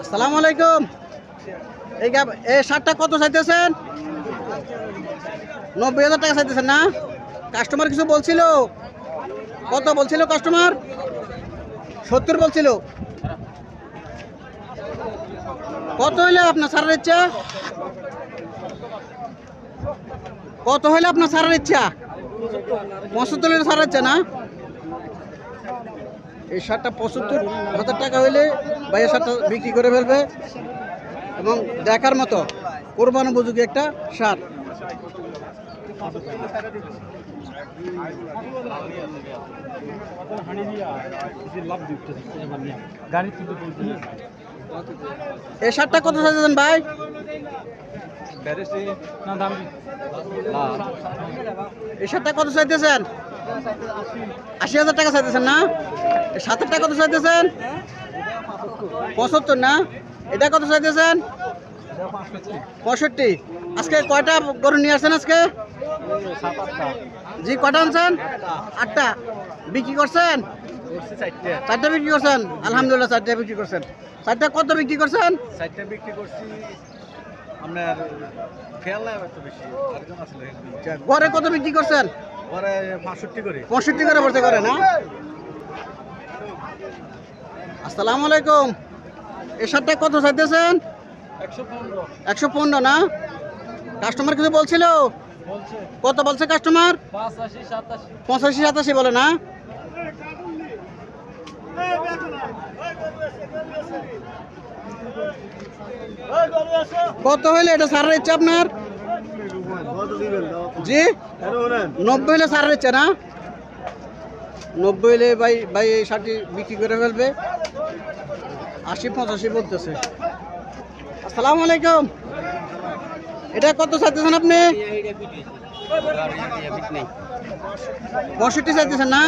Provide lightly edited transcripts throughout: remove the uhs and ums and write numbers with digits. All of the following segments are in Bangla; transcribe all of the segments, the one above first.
আসসালামু আলাইকুম। এই শার্টটা কত চাইতেছেন? 90,000 টাকা চাইতেছেন না? কাস্টমার কিছু বলছিল? কত বলছিল কাস্টমার? 70 বলছিল। কত হইলে আপনার ছাড়ার ইচ্ছা? কত হইলে আপনার ছাড়ার ইচ্ছা? 75 হইলে ছাড়ার ইচ্ছা না? এই শার্টটা 75,000 টাকা হইলে ভাইয়ের শার্টটা বিক্রি করে ফেলবে এবং দেখার মতো কোরবান উপযোগী একটা শার্ট। এই শার্টটা কত চাইছেন ভাই? এই শার্টটা কত চাইতেছেন? 80,000 টাকা চাইতেছেন না? এই শার্টটা কত চাইতেছেন? 75 না? এটা কত চাইতেছেন? 65। আজকে কয়টা গরু নিয়ে আসছেন আজকে? জি, কয়টা আনছেন? 8টা। বিক্রি করছেন? 4টা বিক্রি করছেন। আলহামদুলিল্লাহ, 4টা বিক্রি করছেন। 4টা কত বিক্রি করছেন? 4টা বিক্রি করছি আপনার খেয়াল নাই এত বেশি। আরেকজন আসলে ঘরে কত বিক্রি করছেন? পরে 65 করে 65 করে বলতে করে না? আসসালামু আলাইকুম। এই শার্টটা কত চাইতেছেন? 115 না? কাস্টমার কিছু বলছিল? কত বলছে কাস্টমার? 85-87 বলে না? কত হইলে এটা ছাড়ার ইচ্ছা আপনার? জি, 90 হইলে ছাড়ার ইচ্ছা না? 90 হইলে ভাই এই শার্টটি বিক্রি করে ফেলবে। 80-85 বলতেছে। আসসালামু আলাইকুম। এটা কত চাইতেছেন আপনি? 65 চাইতেছেন না?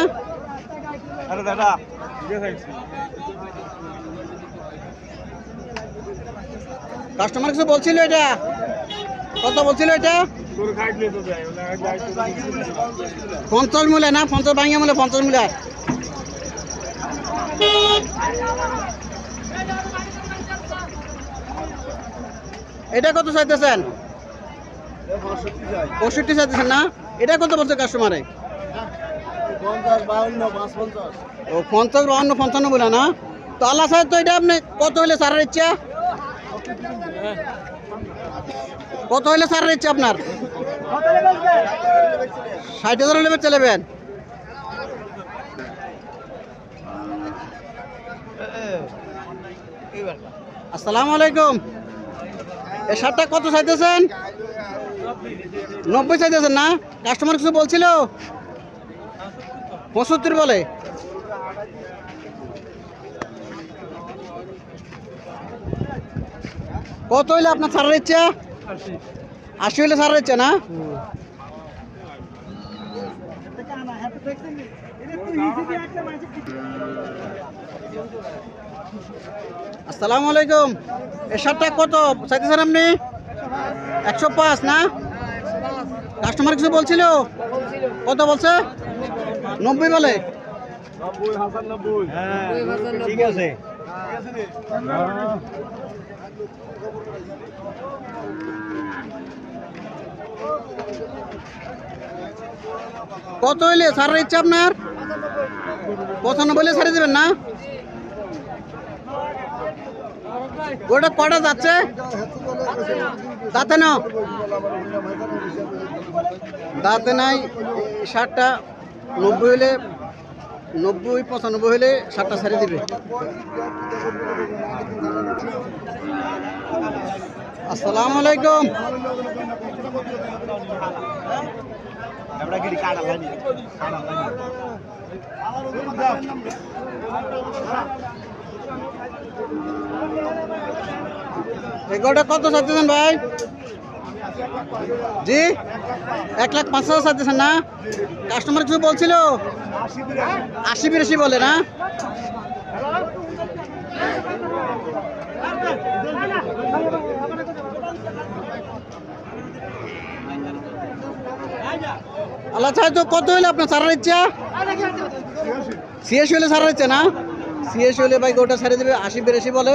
কাস্টমার কিছু বলছিল? এটা কত বলছিল? এটা 50 মূল্য না? 50 ভাঙিয়া মূল্য, 50 মূল্য। এটা কত চাইতেছেন? 65 চাইতেছেন না? এটা কত বলছে কাস্টমারে? 50, 52, 55 বলে না? তো আল্লাহ সাহেব, তো এটা আপনি কত হইলে ছাড়ার ইচ্ছা? কত হইলে ছাড়ার ইচ্ছা আপনার? 60,000 হলে চালাবেন? আসসালামু আলাইকুম। এই শার্টটা কত চাইতেছেন? 90 চাইতেছেন না? কাস্টমার কিছু বলছিল? 75 বলে। কত হইলে আপনার ছাড়ার ইচ্ছা? 80 হইলে ছাড়ার ইচ্ছা না? আসসালামু আলাইকুম। এই শার্টটা কত চাইতেছেন আপনি? 105 না? কাস্টমার কিছু বলছিল? কত বলছে? 90 বলে। ঠিক আছে। কত হইলে ছাড়ার ইচ্ছা আপনার? 95 হইলে ছাড়িয়ে দেবেন না? ওটা কটা যাচ্ছে? দাঁতে না? দাঁতে নাই। শার্টটা 90 হইলে, 90-95 হইলে শার্টটা ছাড়িয়ে দিবে। আসসালামু আলাইকুম। এগুলোটা কত চাইতেছেন ভাই? জি, 1,05,000 চাইতেছেন না? কাস্টমার কিছু বলছিল? 80-82 বলে না? আল্লাহ চাই তো কত হইলে আপনার ছাড়ার ইচ্ছা? 86 হলে ছাড়ার ইচ্ছা না? সিএস হলে ভাই গোটা ছেড়ে দেবে 80 82 বলে